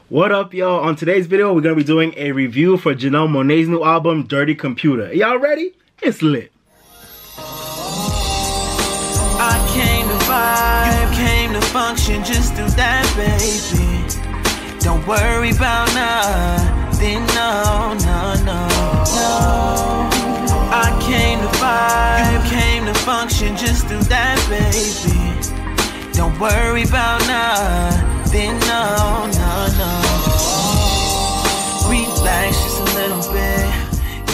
What up, y'all? On today's video, we're gonna be doing a review for Janelle Monáe's new album, Dirty Computer. Y'all ready? It's lit. I came to vibe, you came to function, just do that, baby. Don't worry about nothing, no. I came to vibe, you came to function, just do that, baby. Don't worry about nothing, no. Relax just a little bit.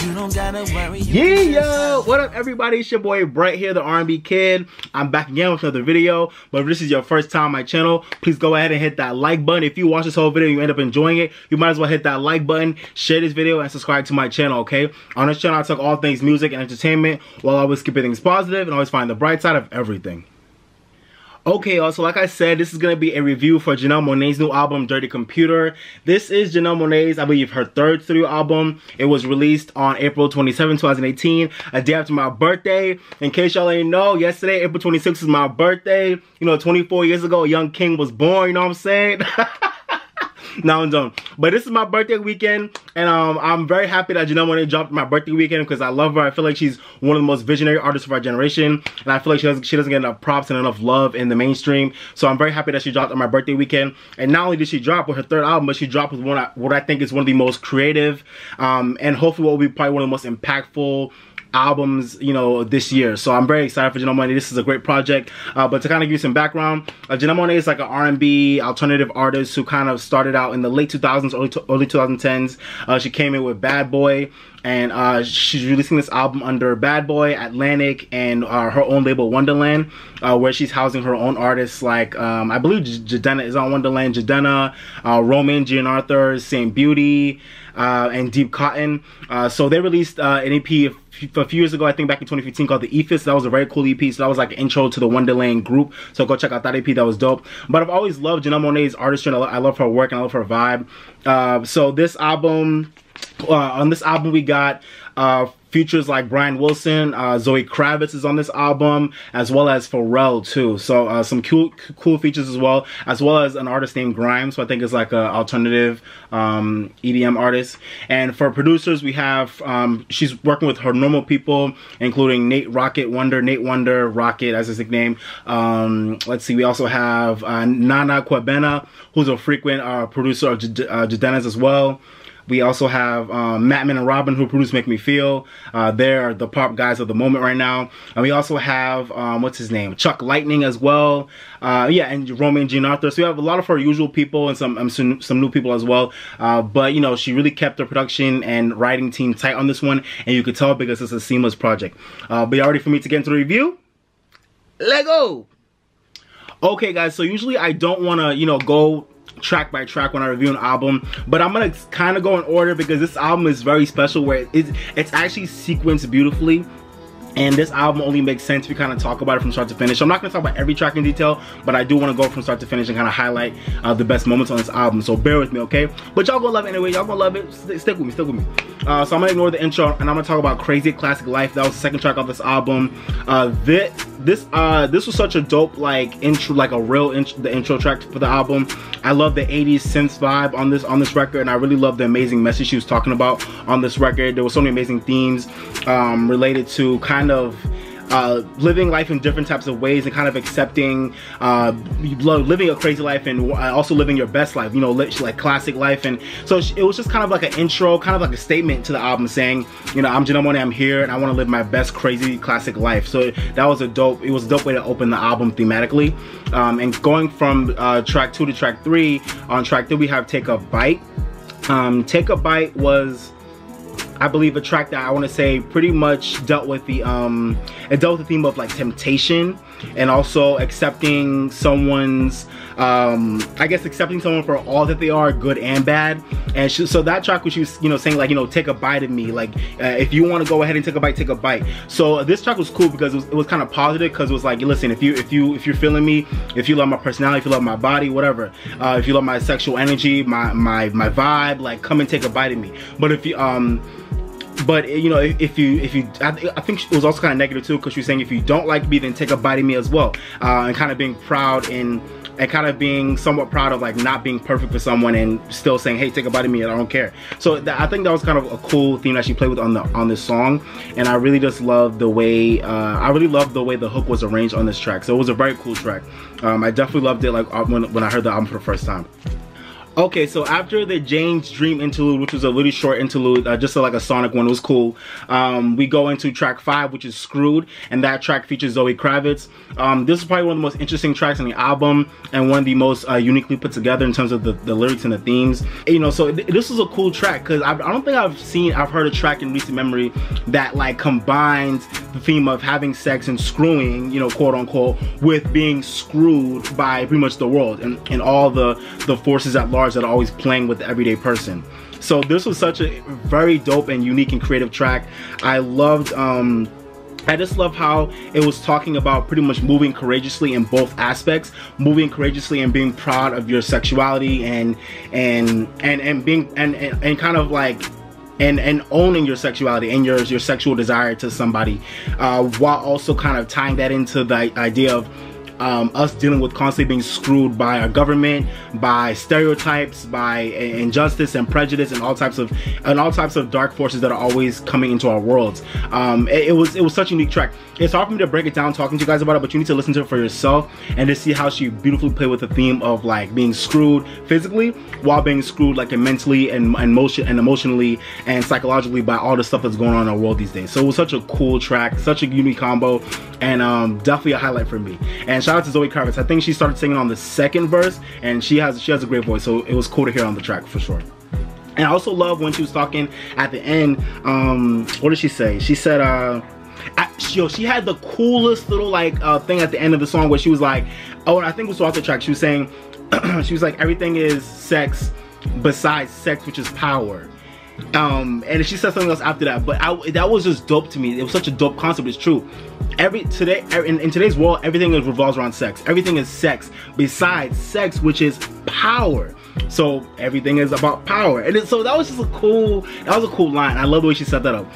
You don't gotta worry. Yeah, what up, everybody? It's your boy Bright here, the R&B kid. I'm back again with another video. But if this is your first time on my channel, please go ahead and hit that like button. If you watch this whole video and you end up enjoying it, you might as well hit that like button, share this video, and subscribe to my channel, okay? On this channel, I talk all things music and entertainment while always keeping things positive and always find the bright side of everything. Okay, also, like I said, this is going to be a review for Janelle Monáe's new album, Dirty Computer. This is Janelle Monáe's, I believe, her third studio album. It was released on April 27, 2018, a day after my birthday. In case y'all ain't know, yesterday, April 26th, is my birthday. You know, 24 years ago, a young king was born, you know what I'm saying? No, I'm done. But this is my birthday weekend, and I'm very happy that Janelle Monáe dropped my birthday weekend because I love her. I feel like she's one of the most visionary artists of our generation, and I feel like she doesn't get enough props and enough love in the mainstream. So I'm very happy that she dropped on my birthday weekend. And not only did she drop with her third album, but she dropped with what I think is one of the most creative, and hopefully what will be probably one of the most impactful albums, you know, this year. So I'm very excited for Janelle Monáe. This is a great project. But to kind of give you some background, Janelle Monáe is like an R&B alternative artist who kind of started out in the late 2000s, early 2010s. She came in with Bad Boy, and she's releasing this album under Bad Boy, Atlantic, and her own label Wonderland, where she's housing her own artists like, I believe Jadena is on Wonderland, Jadena, Roman, Gianarthur, Same Beauty, and Deep Cotton. So they released an EP a few years ago, I think back in 2015, called The Ethos. That was a very cool EP. So that was like an intro to the Wonderland group. So go check out that EP. That was dope. But I've always loved Janelle Monáe's artistry. I love her work and I love her vibe. So this album, on this album we got features like Brian Wilson, Zoe Kravitz is on this album, as well as Pharrell too. So some cool features as well as an artist named Grimes, who I think is like an alternative EDM artist. And for producers, we have she's working with her normal people, including Nate Wonder, Rocket as his nickname. Let's see, we also have Nana Kwabena, who's a frequent producer of Jadena's as well. We also have Mattman and Robin, who produce Make Me Feel. They're the pop guys of the moment right now. And we also have, what's his name? Chuck Lightning as well. Yeah, and Roman Gianarthur. So we have a lot of her usual people and some new people as well. But, you know, she really kept her production and writing team tight on this one. And you could tell because it's a seamless project. But you ready for me to get into the review? Let's go! Okay, guys, so usually I don't want to, you know, go track by track when I review an album, but I'm gonna kind of go in order because this album is very special, where it's actually sequenced beautifully. And this album only makes sense if you kind of talk about it from start to finish. So I'm not going to talk about every track in detail, but I do want to go from start to finish and kind of highlight the best moments on this album. So bear with me, okay? But y'all gonna love it anyway. Y'all gonna love it. Stick with me, stick with me. So I'm going to ignore the intro, and I'm going to talk about Crazy Classic Life. That was the second track off this album. This was such a dope, like, intro, like a real the intro track for the album. I love the 80s synth vibe on this record, and I really love the amazing message she was talking about on this record. There were so many amazing themes related to kind of living life in different types of ways and kind of accepting living a crazy life and also living your best life, you know, like classic life. And so it was just kind of like an intro, kind of like a statement to the album saying, you know, I'm Janelle Monáe, I'm here, and I want to live my best crazy classic life. So that was a dope way to open the album thematically. And going from track 2 to track 3, on track 3 we have Take a Bite. Take a Bite was, I believe, a track that I want to say pretty much dealt with the theme of like temptation, and also accepting someone's I guess accepting someone for all that they are, good and bad. And so that track was, you know, saying like, you know, take a bite of me, like if you want to go ahead and take a bite, take a bite. So this track was cool because it was kind of positive, because it was like, listen, if you're feeling me, if you love my personality, if you love my body, whatever, if you love my sexual energy, my vibe, like come and take a bite of me. But if you But you know, if you, I think it was also kind of negative too, because she was saying if you don't like me, then take a bite of me as well, and kind of being proud in and kind of being somewhat proud of like not being perfect for someone and still saying, hey, take a bite of me and I don't care. So I think that was kind of a cool theme that she played with on this song, and I really just love the way the hook was arranged on this track. So it was a very cool track. I definitely loved it like when I heard the album for the first time. Okay, so after the James Dream interlude, which was a really short interlude, just like a sonic one, it was cool. We go into track 5, which is Screwed, and that track features Zoe Kravitz. This is probably one of the most interesting tracks on the album, and one of the most uniquely put together in terms of the lyrics and the themes. And, you know, so this was a cool track because I don't think I've heard a track in recent memory that like combines the theme of having sex and screwing, you know, quote unquote, with being screwed by pretty much the world and all the forces at large that are always playing with the everyday person. So this was such a very dope and unique and creative track. I just love how it was talking about pretty much moving courageously in both aspects, moving courageously and being proud of your sexuality and being and kind of like and owning your sexuality and your sexual desire to somebody, while also kind of tying that into the idea of us dealing with constantly being screwed by our government, by stereotypes, by injustice and prejudice, and all types of dark forces that are always coming into our worlds. It was such a unique track. It's hard for me to break it down talking to you guys about it, but you need to listen to it for yourself and to see how she beautifully played with the theme of like being screwed physically while being screwed like mentally and emotionally and psychologically by all the stuff that's going on in our world these days. So it was such a cool track, such a unique combo, and definitely a highlight for me. And shout out to Zoe Kravitz. I think she started singing on the second verse, and she has a great voice, so it was cool to hear on the track for sure. And I also love when she was talking at the end. What did she say? She said, she had the coolest little like thing at the end of the song where she was like, oh, and I think it was throughout the track, she was saying, she was like, everything is sex besides sex, which is power. And she said something else after that, but that was just dope to me. It was such a dope concept. It's true. In today's world, everything revolves around sex. Everything is sex besides sex, which is power. So everything is about power, and so that was just a cool line. I love the way she set that up.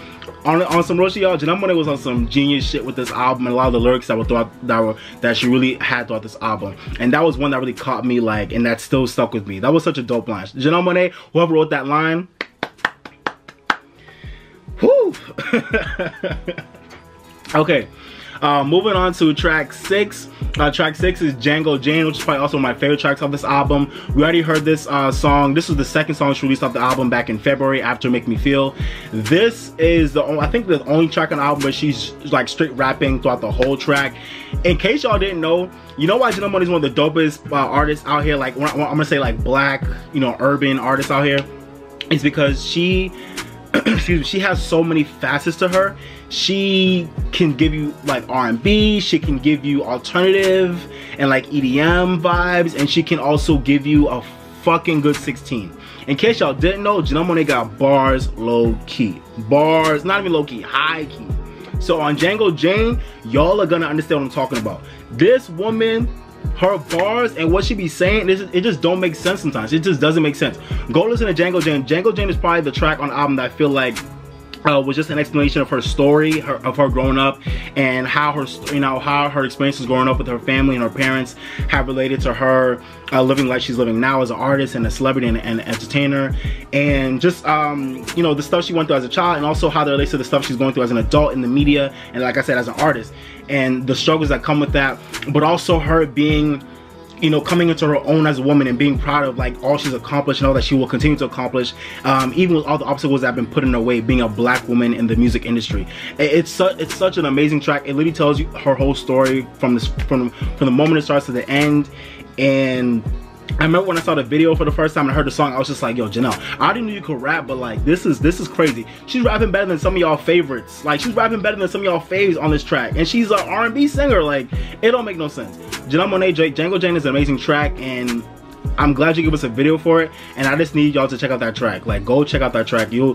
On some real shit, y'all, Janelle Monáe was on some genius shit with this album, and a lot of the lyrics that she really had throughout this album, and that was one that really caught me, like, and that still stuck with me. That was such a dope line. Janelle Monáe, whoever wrote that line, whew. Okay, moving on to track 6. Track 6 is Django James, which is probably also one of my favorite tracks off this album. We already heard this song. This was the second song she released off the album back in February, After Make Me Feel. This is I think the only track on the album where she's like straight rapping throughout the whole track. In case y'all didn't know, you know why Janelle Monáe is one of the dopest artists out here, like I'm gonna say like black, you know, urban artists out here? It's because she excuse me, she has so many facets to her. She can give you like R&B, she can give you alternative and like EDM vibes, and she can also give you a fucking good 16. In case y'all didn't know, Janelle Monáe got bars low key. Bars, not even low key, high key. So on Django James, y'all are gonna understand what I'm talking about. This woman, her bars and what she be saying, it just don't make sense sometimes. It just doesn't make sense. Go listen to Django James. Django James is probably the track on the album that I feel like was just an explanation of her story, of her growing up, and how her, you know, how her experiences growing up with her family and her parents have related to her living like she's living now as an artist and a celebrity and an entertainer, and just you know, the stuff she went through as a child, and also how that relates to the stuff she's going through as an adult in the media, and like I said, as an artist, and the struggles that come with that, but also her being, you know, coming into her own as a woman and being proud of like all she's accomplished and all that she will continue to accomplish, even with all the obstacles that have been put in her way, being a black woman in the music industry. It's such an amazing track. It literally tells you her whole story from the moment it starts to the end. And I remember when I saw the video for the first time and I heard the song, I was just like, yo, Janelle, I already knew you could rap, but like this is crazy. She's rapping better than some of y'all favorites. Like, she's rapping better than some of y'all faves on this track, and she's an R&B singer. Like, it don't make no sense. Janelle Monáe, Django James is an amazing track, and I'm glad you give us a video for it, and I just need y'all to check out that track. Like, go check out that track. You'll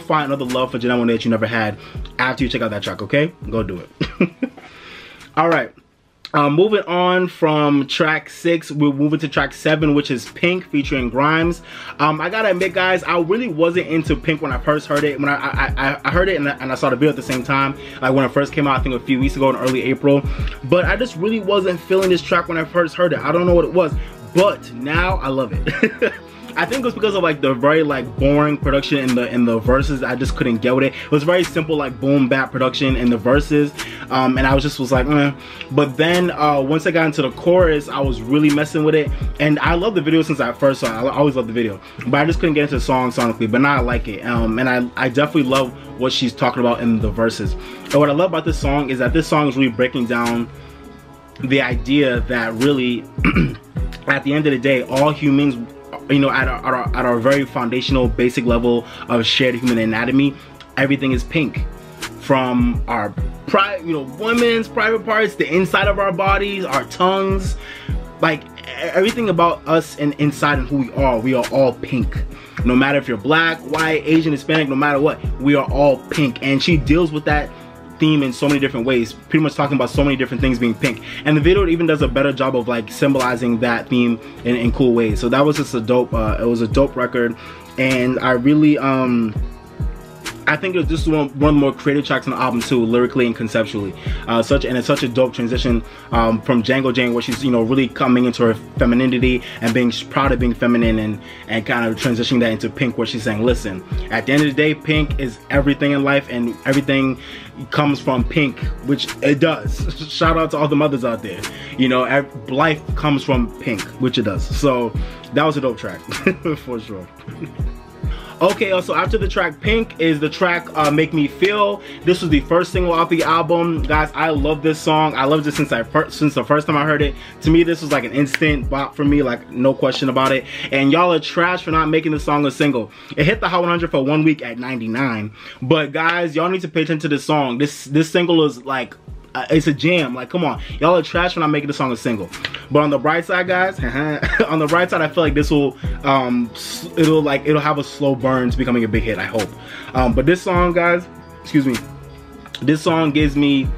find another love for Janelle Monáe that you never had after you check out that track. Okay, go do it. All right. Moving on from track 6, we're moving to track 7, which is Pink featuring Grimes. I gotta admit, guys, I really wasn't into Pink when I first heard it. When I heard it and I saw the video at the same time, like when it first came out, I think a few weeks ago in early April. But I just really wasn't feeling this track when I first heard it. I don't know what it was, but now I love it. I think it was because of like the very like boring production in the verses. I just couldn't get with it. It was very simple, like boom bap production in the verses, and I was like, But then once I got into the chorus, I was really messing with it, and I love the video since I first saw it. I always loved the video, but I just couldn't get into the song sonically. But now I like it, and I definitely love what she's talking about in the verses. And what I love about this song is that this song is really breaking down the idea that really, at the end of the day, all humans, you know, at our very foundational basic level of shared human anatomy, everything is pink. From our women's private parts, the inside of our bodies, our tongues, like everything about us and inside and who we are all pink. No matter if you're black, white, Asian, Hispanic, no matter what, we are all pink. And she deals with that theme in so many different ways, pretty much talking about so many different things being pink, and the video even does a better job of like symbolizing that theme in cool ways. So that was just a dope it was a dope record, and I really I think it was just one of the more creative tracks on the album too, lyrically and conceptually. It's such a dope transition from Django James, where she's, you know, really coming into her femininity and being proud of being feminine, and kind of transitioning that into Pink, where she's saying, listen, at the end of the day, pink is everything in life, and everything comes from pink, which it does. Shout out to all the mothers out there. You know, life comes from pink, which it does. So that was a dope track for sure. Okay, so after the track Pink is the track Make Me Feel. This was the first single off the album. Guys, I love this song. I loved it since the first time I heard it. To me, this was like an instant bop for me, like no question about it. And y'all are trash for not making the song a single. It hit the Hot 100 for 1 week at 99. But guys, y'all need to pay attention to this song. This single is like, it's a jam. Like, come on, y'all are trash for not making the song a single. But on the bright side, guys, on the bright side, I feel like this will it'll have a slow burn to becoming a big hit, I hope. But this song, guys, excuse me, this song gives me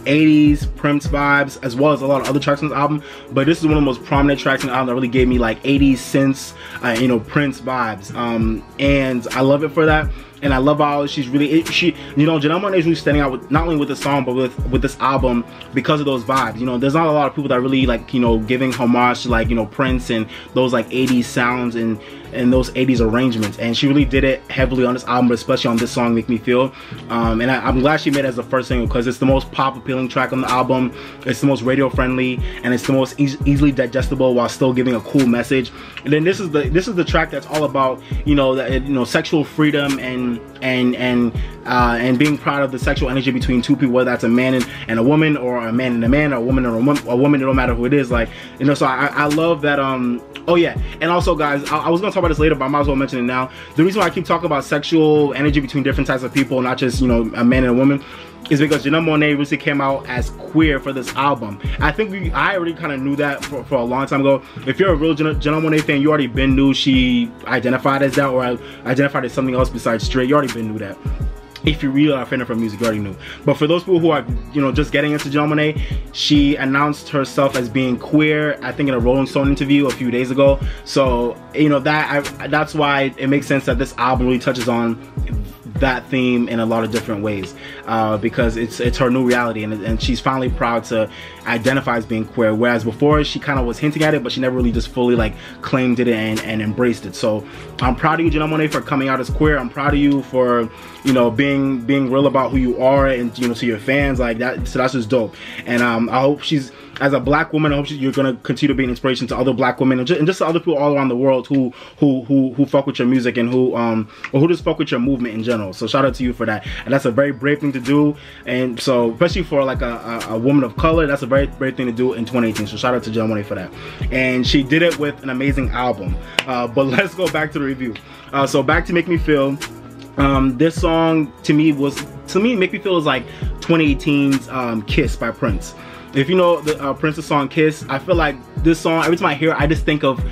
80s Prince vibes, as well as a lot of other tracks on this album, but this is one of the most prominent tracks on the album that really gave me like 80s synths, you know, Prince vibes, and I love it for that. And I love how she's really, you know, Janelle Monáe is really standing out with, not only with the song, but with this album because of those vibes. You know, there's not a lot of people that really like, you know, giving homage to like, you know, Prince and those like 80s sounds and those 80s arrangements. And she really did it heavily on this album, but especially on this song, Make Me Feel. And I'm glad she made it as the first single, because it's the most pop appealing track on the album. It's the most radio friendly, and it's the most easily digestible while still giving a cool message. And then this is the track that's all about, you know, sexual freedom and being proud of the sexual energy between two people, whether that's a man and a woman, or a man and a man, or a woman and a woman, it don't matter who it is. Like, you know, so I love that. Oh yeah, and also guys, I was gonna talk about this later, but I might as well mention it now. The reason why I keep talking about sexual energy between different types of people, not just, you know, a man and a woman, is because Janelle Monáe recently came out as queer for this album. I think I already kind of knew that for a long time ago. If you're a real Janelle Monáe fan, you already knew she identified as that, or identified as something else besides straight. You already knew that. If you really are a fan of her music, you already knew. But for those people who are, you know, just getting into Janelle Monáe, she announced herself as being queer, I think in a Rolling Stone interview a few days ago. So, you know, that's why it makes sense that this album really touches on that theme in a lot of different ways, because it's her new reality, and she's finally proud to identify as being queer, whereas before she kind of was hinting at it, but she never really just fully like claimed it and embraced it. So I'm proud of you, Janelle Monáe, for coming out as queer. I'm proud of you for, you know, being real about who you are, and, you know, to your fans, like that. So that's just dope. And I hope she's, as a black woman, I hope you're gonna continue to be an inspiration to other black women, and just to other people all around the world who fuck with your music, and who just fuck with your movement in general. So shout out to you for that. And that's a very brave thing to do, and so especially for like a woman of color, that's a very brave thing to do in 2018. So shout out to Janelle Monáe for that. And she did it with an amazing album. But let's go back to the review. So back to Make Me Feel. This song to me, Make Me Feel is like 2018's Kiss by Prince. If you know the Prince's song Kiss, I feel like this song, every time I hear it, I just think of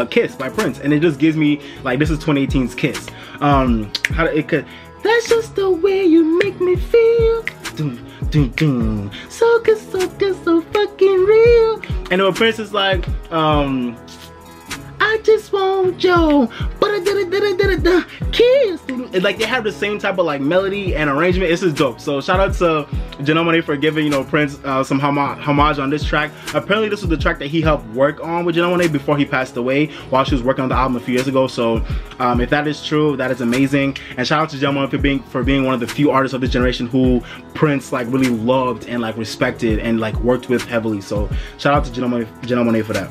Kiss by Prince, and it just gives me like, this is 2018's Kiss. That's just the way you make me feel. dun, dun. So good, so good, so fucking real. And then Prince is like, I just want you, but I did kiss. It's like they have the same type of like melody and arrangement. It's just dope. So shout out to Janelle Monáe for giving, you know, Prince some homage on this track. Apparently this was the track that he helped work on with Janelle Monáe before he passed away while she was working on the album a few years ago. So if that is true, that is amazing. And shout out to Janelle Monáe for being one of the few artists of this generation who Prince like really loved and like respected and like worked with heavily. So shout out to Janelle Monáe for that.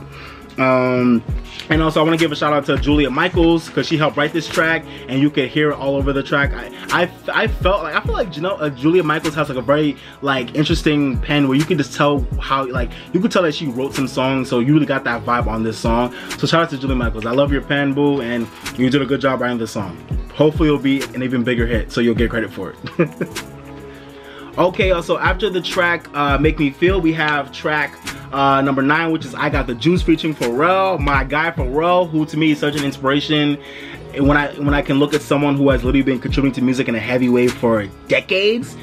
And also I want to give a shout out to Julia Michaels because she helped write this track and you could hear it all over the track. I feel like Julia Michaels has like a very like interesting pen where you can just tell how like you could tell that she wrote some songs, so you really got that vibe on this song. So shout out to Julia Michaels. I love your pen, boo, and you did a good job writing this song. Hopefully it'll be an even bigger hit, so you'll get credit for it. Okay, so after the track Make Me Feel, we have track number 9, which is I Got the Juice featuring Pharrell, my guy Pharrell, who to me is such an inspiration. When I can look at someone who has literally been contributing to music in a heavy way for decades.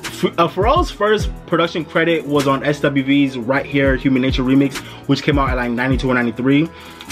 Pharrell's first production credit was on SWV's Right Here Human Nature remix, which came out at like 92 or 93,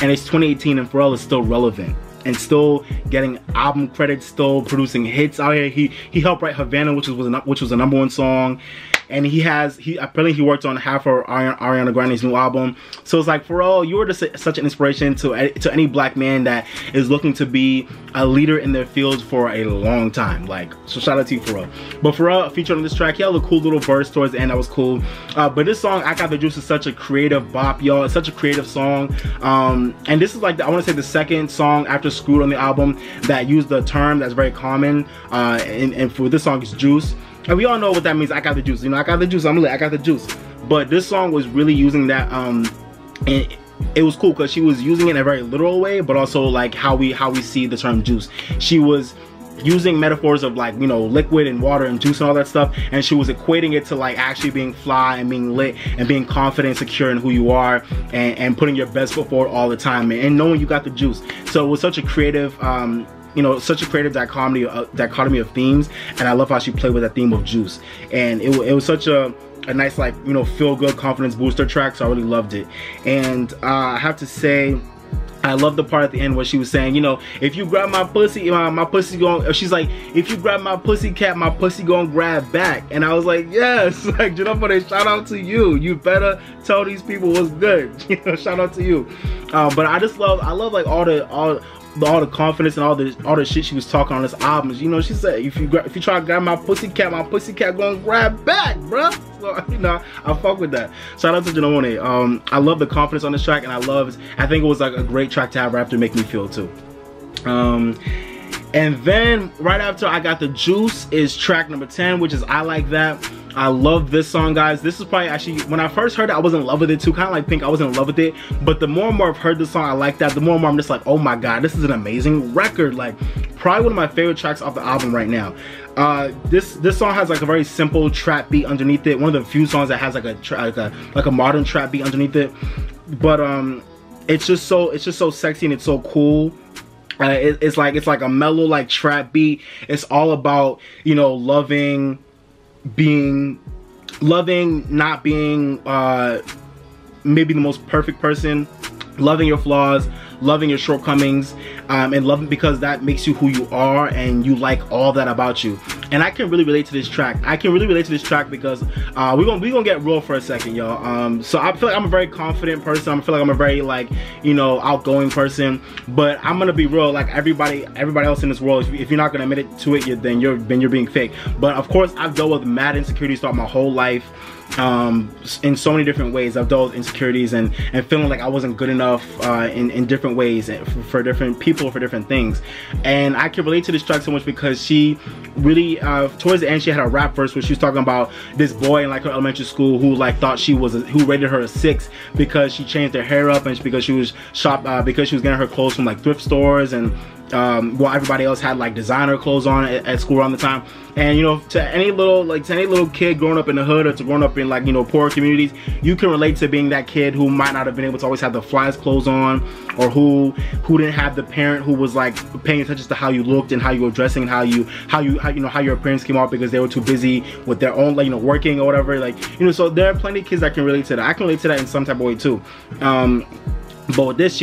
and it's 2018 and Pharrell is still relevant and still getting album credits, still producing hits out here. He helped write Havana, which was a #1 song, and apparently he worked on half of Ariana Grande's new album. So it's like, Pharrell, you were just such an inspiration to any black man that is looking to be a leader in their field for a long time. Like, so shout out to you, Pharrell. But Pharrell featured on this track, he had a cool little verse towards the end that was cool. But this song, I Got the Juice, is such a creative bop, y'all. It's such a creative song. And this is like, I want to say the second song after Screwed on the album that used the term that's very common. And for this song, it's juice. And we all know what that means. I got the juice. You know, I got the juice. I'm lit. I got the juice. But this song was really using that. And it was cool because she was using it in a very literal way, but also like how we see the term juice. She was using metaphors of like, you know, liquid and water and juice and all that stuff, and she was equating it to like actually being fly and being lit and being confident, secure in who you are, and putting your best foot forward all the time, and knowing you got the juice. So it was such a creative you know, such a creative dichotomy of themes, and I love how she played with that theme of juice. And it was such a nice, like, you know, feel good confidence booster track, so I really loved it. And I have to say, I love the part at the end where she was saying, you know, if you grab my pussy, my pussy gon', she's like, if you grab my pussy cat, my pussy gon' grab back. And I was like, yes, like, Janelle Monáe, shout out to you. You better tell these people what's good. You know, shout out to you. But I love like all the confidence and all the shit she was talking on this album. You know, she said, if you try to grab my pussy cat gonna grab back, bruh. So, you know, I fuck with that. Shout out to Janelle Monáe. I love the confidence on this track, and I think it was like a great track to have right after Make Me Feel too. And then right after I Got the Juice is track number 10, which is I Like That. I love this song, guys. This is probably actually, when I first heard it, I was in love with it too. Kind of like Pink, I was in love with it. But the more and more I've heard this song, I Like That, the more and more I'm just like, oh my god, this is an amazing record. Like, probably one of my favorite tracks off the album right now. This song has like a very simple trap beat underneath it. One of the few songs that has like a modern trap beat underneath it. But it's just so sexy and it's so cool. It's like a mellow like trap beat. It's all about, you know, loving, not being maybe the most perfect person, loving your flaws, loving your shortcomings, and loving because that makes you who you are and you like all that about you. And I can really relate to this track. I can really relate to this track because we're gonna get real for a second, y'all. So I feel like I'm a very confident person. I feel like I'm a very, like, you know, outgoing person. But I'm gonna be real. Like everybody else in this world, if you're not gonna admit it to it, then you're being fake. But of course, I've dealt with mad insecurities throughout my whole life. In so many different ways. I've dealt with insecurities and feeling like I wasn't good enough in different ways for different people, for different things. And I can relate to this track so much because she really towards the end she had a rap verse where she was talking about this boy in like her elementary school who like thought who rated her a 6 because she changed her hair up and because she was getting her clothes from like thrift stores, and while everybody else had like designer clothes on at school around the time. And you know, to any little kid growing up in the hood, or to growing up in like, you know, poor communities, you can relate to being that kid who might not have been able to always have the flyest clothes on, or who didn't have the parent who was like paying attention to how you looked and how you were dressing and how your appearance came out because they were too busy with their own, like, you know, working or whatever. Like, you know, so there are plenty of kids that can relate to that. I can relate to that in some type of way too. But with this,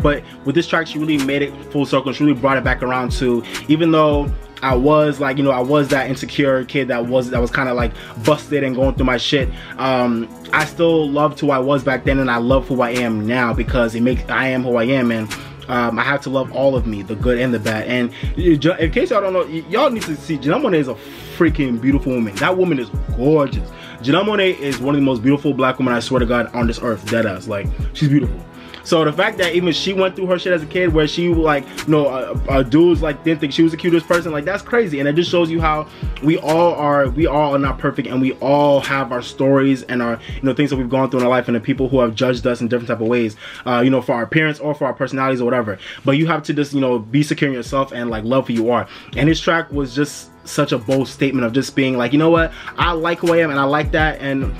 but with this track, she really made it full circle. She really brought it back around to, even though I was like, you know, I was that insecure kid that was kind of like busted and going through my shit. I still loved who I was back then, and I love who I am now, because I am who I am, and I have to love all of me, the good and the bad. And in case y'all don't know, y'all need to see, Janelle Monáe is a freaking beautiful woman. That woman is gorgeous. Janelle Monáe is one of the most beautiful black women, I swear to God, on this earth. Deadass. Like, she's beautiful. So the fact that even she went through her shit as a kid, where she like, you know, dudes like didn't think she was the cutest person, like, that's crazy. And it just shows you how we all are not perfect, and we all have our stories and our, you know, things that we've gone through in our life, and the people who have judged us in different type of ways, you know, for our appearance or for our personalities or whatever. But you have to just, you know, be secure in yourself and like love who you are. And this track was just such a bold statement of just being like, you know what, I like who I am, and I like that, and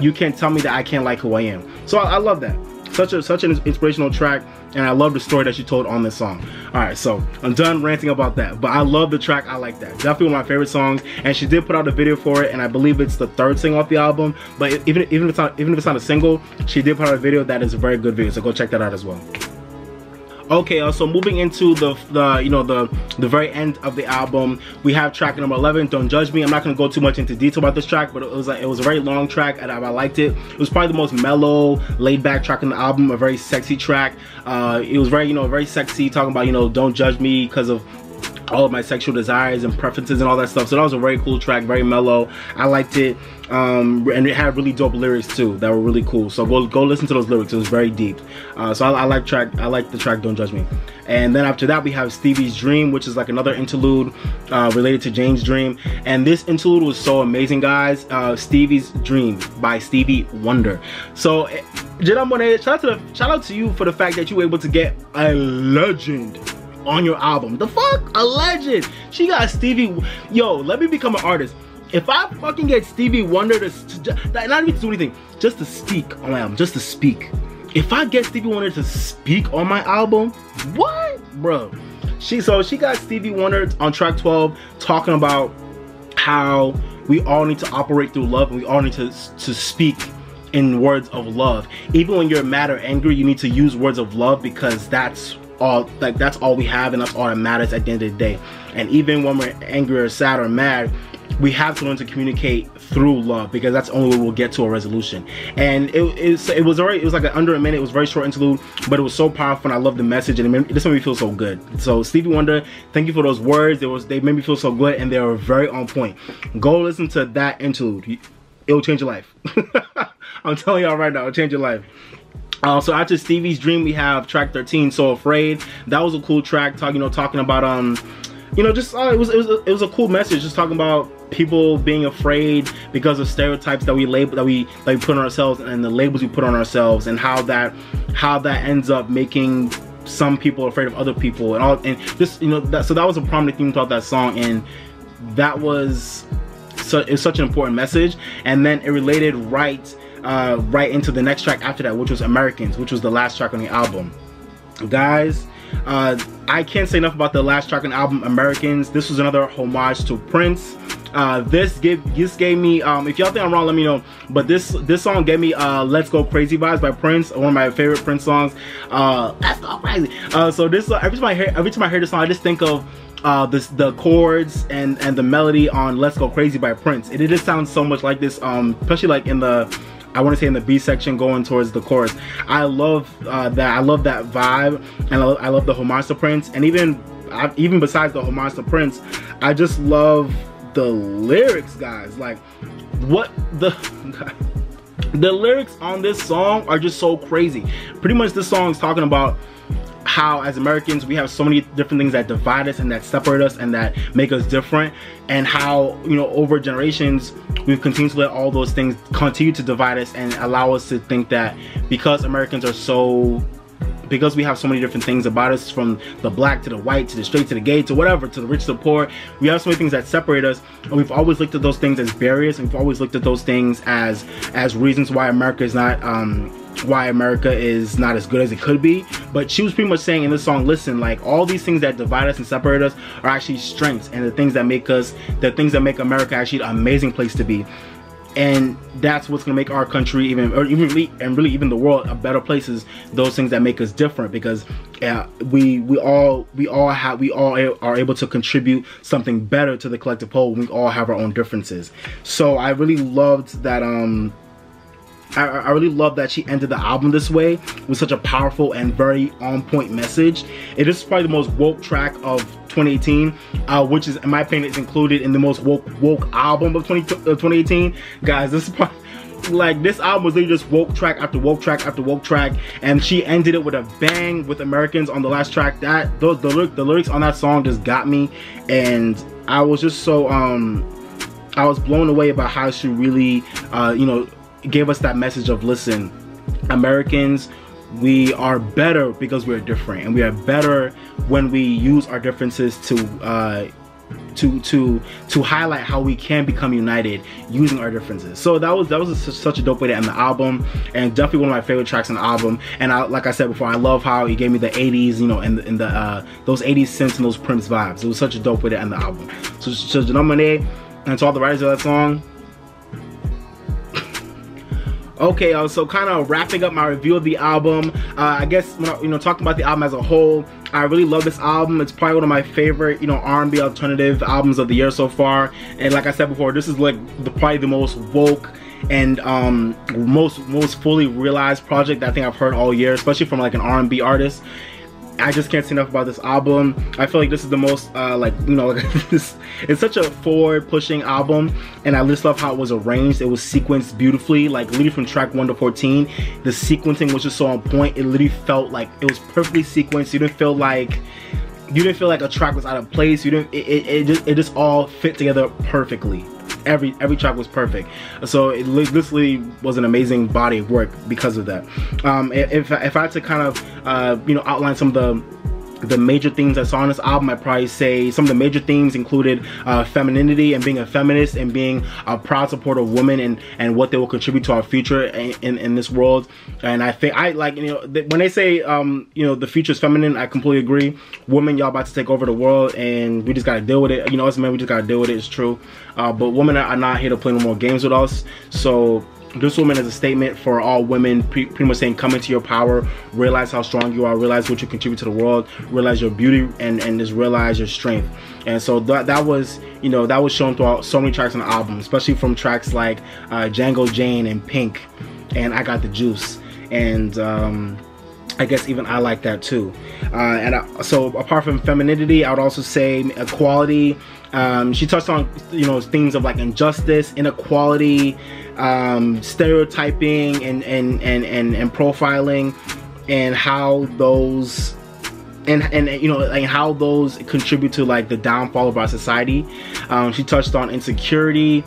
you can't tell me that I can't like who I am. So I love that. Such an inspirational track, and I love the story that she told on this song. Alright, so I'm done ranting about that, but I love the track. I like that. Definitely one of my favorite songs, and she did put out a video for it, and I believe it's the 3rd single off the album. But even if it's not a single, she did put out a video that is a very good video, so go check that out as well. Okay, so moving into the very end of the album, we have track number 11, Don't Judge Me. I'm not gonna go too much into detail about this track, but it was a very long track, and I liked it. It was probably the most mellow, laid back track in the album, a very sexy track. It was very, you know, very sexy, talking about, you know, don't judge me because of all of my sexual desires and preferences and all that stuff. So that was a very cool track, very mellow. I liked it, and it had really dope lyrics too that were really cool. So go listen to those lyrics. It was very deep. So I like the track Don't Judge Me. And then after that, we have Stevie's Dream, which is like another interlude related to Jane's Dream. And this interlude was so amazing, guys. Stevie's Dream by Stevie Wonder. So Janelle Monáe, shout out to you for the fact that you were able to get a legend on your album. The fuck? A legend. She got Stevie. Yo, let me become an artist. If I fucking get Stevie Wonder not even to do anything, just to speak on my album, just to speak. If I get Stevie Wonder to speak on my album, what? Bro. She got Stevie Wonder on track 12 talking about how we all need to operate through love, and we all need to speak in words of love. Even when you're mad or angry, you need to use words of love, because that's all we have, and that's all that matters at the end of the day. And even when we're angry or sad or mad, we have to learn to communicate through love, because that's the only way we'll get to a resolution. And it was like under a minute. It was a very short interlude, but it was so powerful, and I love the message, and this made me feel so good. So Stevie Wonder, thank you for those words. They made me feel so good, and they were very on point. Go listen to that interlude. It'll change your life. I'm telling y'all right now, it'll change your life. So after Stevie's Dream, we have track 13, So Afraid. That was a cool track, talking about you know, just it was a cool message, just talking about people being afraid because of stereotypes that we put on ourselves, and the labels we put on ourselves, and how that ends up making some people afraid of other people, and just, you know, so that was a prominent theme throughout that song, and that was it's such an important message. And then it related right into the next track after that, which was Americans, which was the last track on the album. Guys, I can't say enough about the last track on the album, Americans. This was another homage to Prince. This gave me, if y'all think I'm wrong, let me know, but this song gave me Let's Go Crazy vibes by Prince, one of my favorite Prince songs. Let's go crazy. So this every time I hear this song, I just think of the chords and the melody on Let's Go Crazy by Prince. It just sounds so much like this, especially like in the, I want to say in the B section going towards the chorus. I love that. I love that vibe, and I love the homage to Prince. And even besides the homage to Prince, I just love the lyrics, guys. Like, what the lyrics on this song are just so crazy. Pretty much this song is talking about how as Americans we have so many different things that divide us and that separate us and that make us different, and how, you know, over generations we've continued to let all those things continue to divide us and allow us to think that because Americans are so because we have so many different things about us, from the black to the white to the straight to the gay to whatever, to the rich to the poor, we have so many things that separate us, and we've always looked at those things as barriers, and we've always looked at those things as reasons why America is not as good as it could be. But she was pretty much saying in this song, listen, like, all these things that divide us and separate us are actually strengths, and the things that make America actually an amazing place to be. And that's what's gonna make our country even the world a better place, is those things that make us different, because we all are able to contribute something better to the collective whole when we all have our own differences. So I really loved that I really love that she ended the album this way, with such a powerful and very on point message. It is probably the most woke track of 2018, which is, in my opinion, is included in the most woke album of 2018. Guys, this is probably, like, this album was literally just woke track after woke track after woke track, and she ended it with a bang with Americans on the last track. The lyrics on that song just got me, and I was just so I was blown away about how she really gave us that message of, listen, Americans, we are better because we're different, and we are better when we use our differences to highlight how we can become united using our differences. So that was such a dope way to end the album, and definitely one of my favorite tracks on the album. And like I said before, I love how he gave me the 80s, and those 80s synths and those Prince vibes. It was such a dope way to end the album. So Janelle Monáe, and to all the writers of that song. Okay, so kind of wrapping up my review of the album, I guess, talking about the album as a whole, I really love this album. It's probably one of my favorite, R&B alternative albums of the year so far. And like I said before, this is like probably the most woke and most fully realized project that I think I've heard all year, especially from like an R&B artist. I just can't say enough about this album. I feel like this is the most it's such a forward pushing album, and I just love how it was arranged. It was sequenced beautifully, like literally from track 1 to 14. The sequencing was just so on point. It literally felt like it was perfectly sequenced. You didn't feel like a track was out of place. It just all fit together perfectly. Every track was perfect, so it literally was an amazing body of work because of that. If I had to kind of outline some of the major themes I saw on this album, I'd probably say some of the major themes included femininity and being a feminist, and being a proud supporter of women and what they will contribute to our future in this world. And I think when they say the future is feminine, I completely agree. Women, y'all about to take over the world, and we just gotta deal with it. Us men, we just gotta deal with it. It's true. But women are not here to play no more games with us. So this woman is a statement for all women, pretty much saying, come into your power, realize how strong you are, realize what you contribute to the world, realize your beauty, and just realize your strength. And so that was shown throughout so many tracks on the album, especially from tracks like Django James and Pink and I Got the Juice. And I guess even I like that too. So apart from femininity, I would also say equality. She touched on things of like injustice, inequality, stereotyping, and profiling, and how those how those contribute to like the downfall of our society. She touched on insecurity,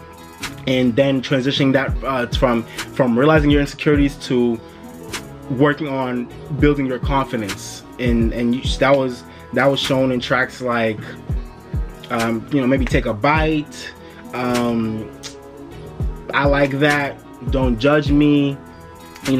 and then transitioning that from realizing your insecurities to working on building your confidence, and that was shown in tracks like maybe Take a Bite, I Like That, Don't Judge Me,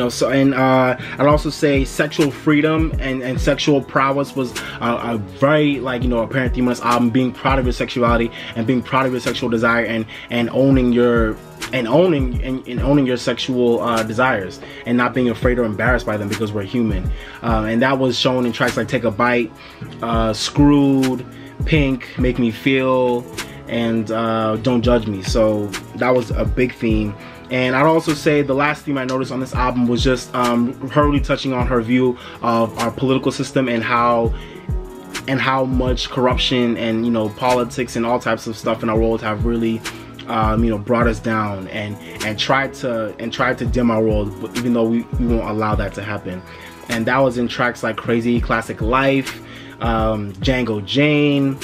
so, and I'd also say sexual freedom and sexual prowess was a very apparent theme on this album. Being proud of your sexuality and being proud of your sexual desire, and owning your sexual desires, and not being afraid or embarrassed by them, because we're human. And that was shown in tracks like Take a Bite, Screwed, Pink, Make Me Feel, and Don't Judge Me. So that was a big theme. And I'd also say the last theme I noticed on this album was just her really touching on her view of our political system, and how much corruption and politics and all types of stuff in our world have really brought us down and tried to dim our world, but even though we won't allow that to happen. And that was in tracks like Crazy, Classic Life, Django James,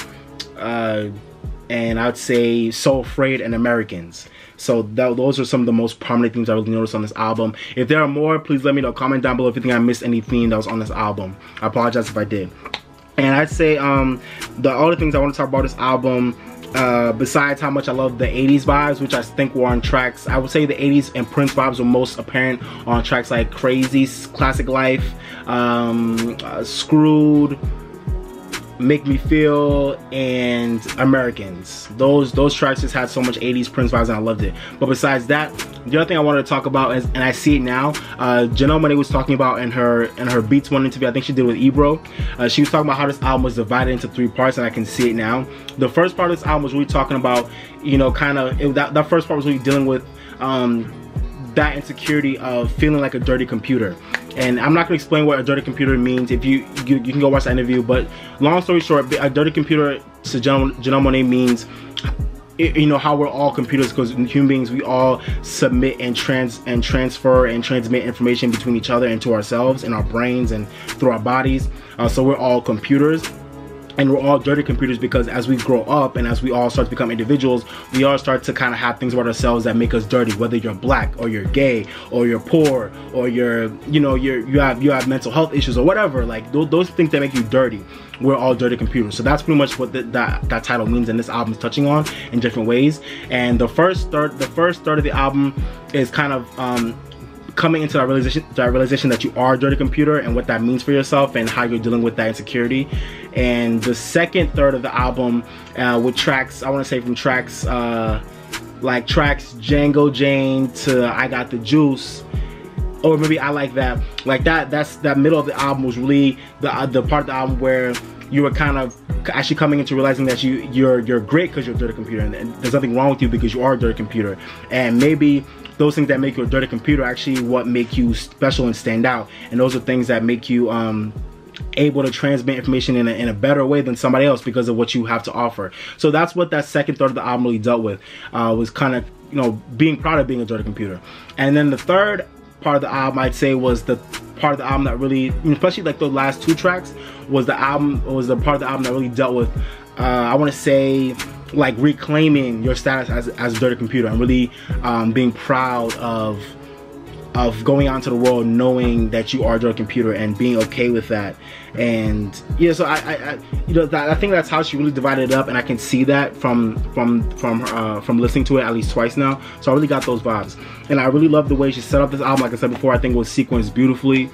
and I'd say So Afraid and Americans. So those are some of the most prominent themes I really noticed on this album. If there are more, please let me know. Comment down below if you think I missed any theme that was on this album. I apologize if I did. And I'd say the other things I want to talk about this album, besides how much I love the 80s vibes, which I think were on tracks, I would say the 80s and Prince vibes were most apparent on tracks like Crazy, Classic Life, Screwed, Make Me Feel, and Americans. Those tracks just had so much 80s Prince vibes and I loved it. But besides that, the other thing I wanted to talk about is, and I see it now, Janelle Monáe was talking about in her Beats One interview, I think she did with Ebro. She was talking about how this album was divided into 3 parts, and I can see it now. The first part of this album was really talking about, you know, kind of, that first part was really dealing with that insecurity of feeling like a dirty computer. And I'm not going to explain what a dirty computer means. If you can go watch that interview. But long story short, a dirty computer to Janelle Monáe means, you know, how we're all computers, because human beings, we all submit and transfer and transmit information between each other and to ourselves in our brains and through our bodies. So we're all computers. And we're all dirty computers because as we grow up and as we all start to become individuals, we all start to kind of have things about ourselves that make us dirty. Whether you're black or you're gay or you're poor or you're, you know, you have mental health issues or whatever. Like those things that make you dirty, we're all dirty computers. So that's pretty much what that title means, and this album is touching on in different ways. And the first third of the album is kind of coming into that realization that you are a dirty computer and what that means for yourself and how you're dealing with that insecurity. And the second third of the album, with tracks, I want to say from tracks like tracks Django James to I Got the Juice, or maybe I Like That. Like that's that middle of the album was really the part of the album where you were kind of actually coming into realizing that you're great because you're a dirty computer, and there's nothing wrong with you because you are a dirty computer. And maybe those things that make you a dirty computer are actually what make you special and stand out, and those are things that make you able to transmit information in a better way than somebody else because of what you have to offer. So that's what that second third of the album really dealt with, was kind of, you know, being proud of being a dirty computer. And then the third part of the album, I'd say, was the part of the album that really, especially like the last 2 tracks, was the part of the album that really dealt with, I want to say, like reclaiming your status as a dirty computer and really being proud of going out into the world knowing that you are a dirty computer and being okay with that. And yeah, so I you know, I think that's how she really divided it up, and I can see that from listening to it at least twice now. So I really got those vibes, and I really love the way she set up this album. Like I said before, I think it was sequenced beautifully,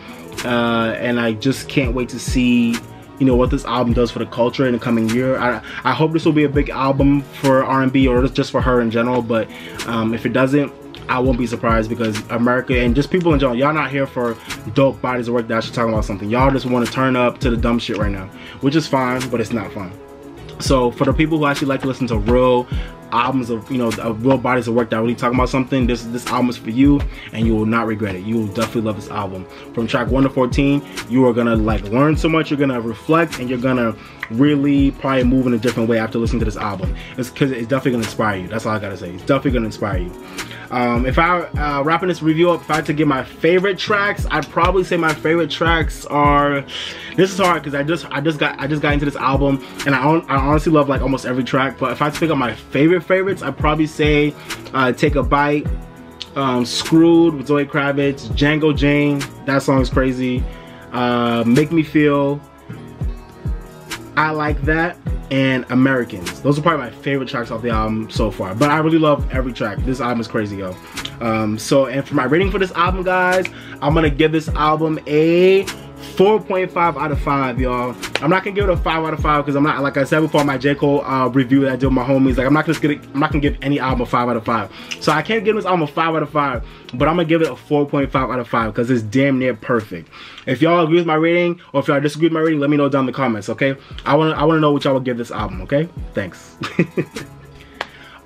and I just can't wait to see, you know, what this album does for the culture in the coming year. I hope this will be a big album for R&B or just for her in general, but if it doesn't, I won't be surprised, because America and just people in general, y'all not here for dope bodies of work that actually talking about something. Y'all just want to turn up to the dumb shit right now, which is fine, but it's not fun. So for the people who actually like to listen to real albums of, you know, real bodies of work that really talking about something, this album is for you, and you will not regret it. You will definitely love this album. From track 1 to 14, you are gonna like learn so much, you're gonna reflect, and you're gonna really probably move in a different way after listening to this album. It's because it's definitely gonna inspire you. That's all I gotta say. It's definitely gonna inspire you. If I wrapping this review up, if I had to give my favorite tracks, I'd probably say my favorite tracks are, this is hard because I just got into this album, and I honestly love like almost every track. But if I had to pick up my favorites, I'd probably say Take a Bite, Screwed with Zoe Kravitz, Django James, that song is crazy, Make Me Feel, I Like That, and Americans. Those are probably my favorite tracks off the album so far, but I really love every track. This album is crazy, yo. And for my rating for this album, guys, I'm gonna give this album a 4.5 out of 5, y'all. I'm not gonna give it a 5 out of 5 because I'm not, like I said before, my J. Cole review that I did with my homies, like I'm not gonna give any album a 5 out of 5. So I can't give this album a 5 out of 5, but I'm gonna give it a 4.5 out of 5 because it's damn near perfect. If y'all agree with my rating, or if y'all disagree with my rating, let me know down in the comments, okay? I wanna know what y'all would give this album, okay? Thanks.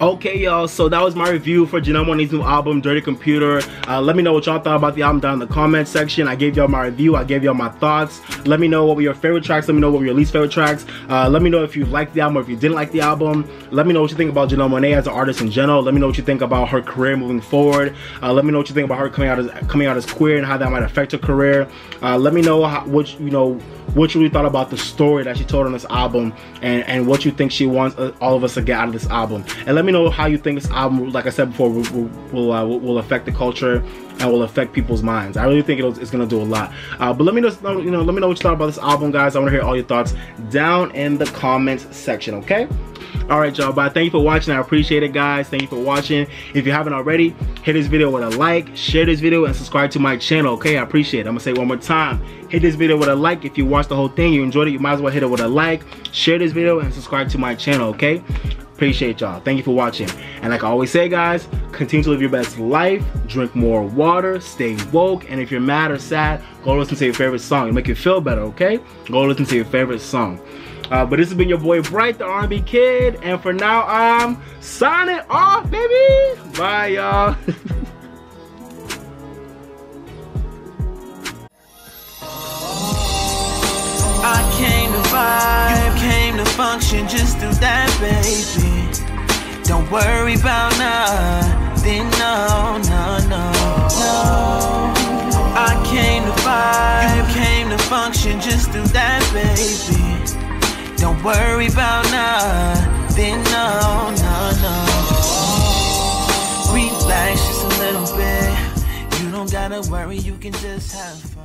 Okay, y'all, so that was my review for Janelle Monáe's new album, Dirty Computer. Let me know what y'all thought about the album down in the comment section. I gave y'all my review. I gave y'all my thoughts. Let me know what were your favorite tracks. Let me know what were your least favorite tracks. Let me know if you liked the album or if you didn't like the album. Let me know what you think about Janelle Monáe as an artist in general. Let me know what you think about her career moving forward. Let me know what you think about her coming out as queer and how that might affect her career. Let me know what you really thought about the story that she told on this album, and what you think she wants all of us to get out of this album. And let me know how you think this album, like I said before, will affect the culture and will affect people's minds. I really think it's gonna do a lot. But let me know, let me know what you thought about this album, guys. I want to hear all your thoughts down in the comments section. Okay. All right, y'all, but thank you for watching. I appreciate it, guys. Thank you for watching. If you haven't already, hit this video with a like, share this video, and subscribe to my channel. Okay, I appreciate it. I'm gonna say it one more time. Hit this video with a like. If you watched the whole thing, you enjoyed it, you might as well hit it with a like, share this video, and subscribe to my channel. Okay, appreciate y'all. Thank you for watching. And like I always say, guys, continue to live your best life, drink more water, stay woke, and if you're mad or sad, go listen to your favorite song. It'll make you feel better. Okay, go listen to your favorite song. But this has been your boy Byte, the R&B Kid, and for now I'm signing off, baby. Bye, y'all. I came to vibe, you came to function, just do that, baby. Don't worry about nothing, no, no, no, no. I came to vibe, you came to function, just do that, baby. Don't worry about nothing, no, no, no. Relax just a little bit. You don't gotta worry, you can just have fun.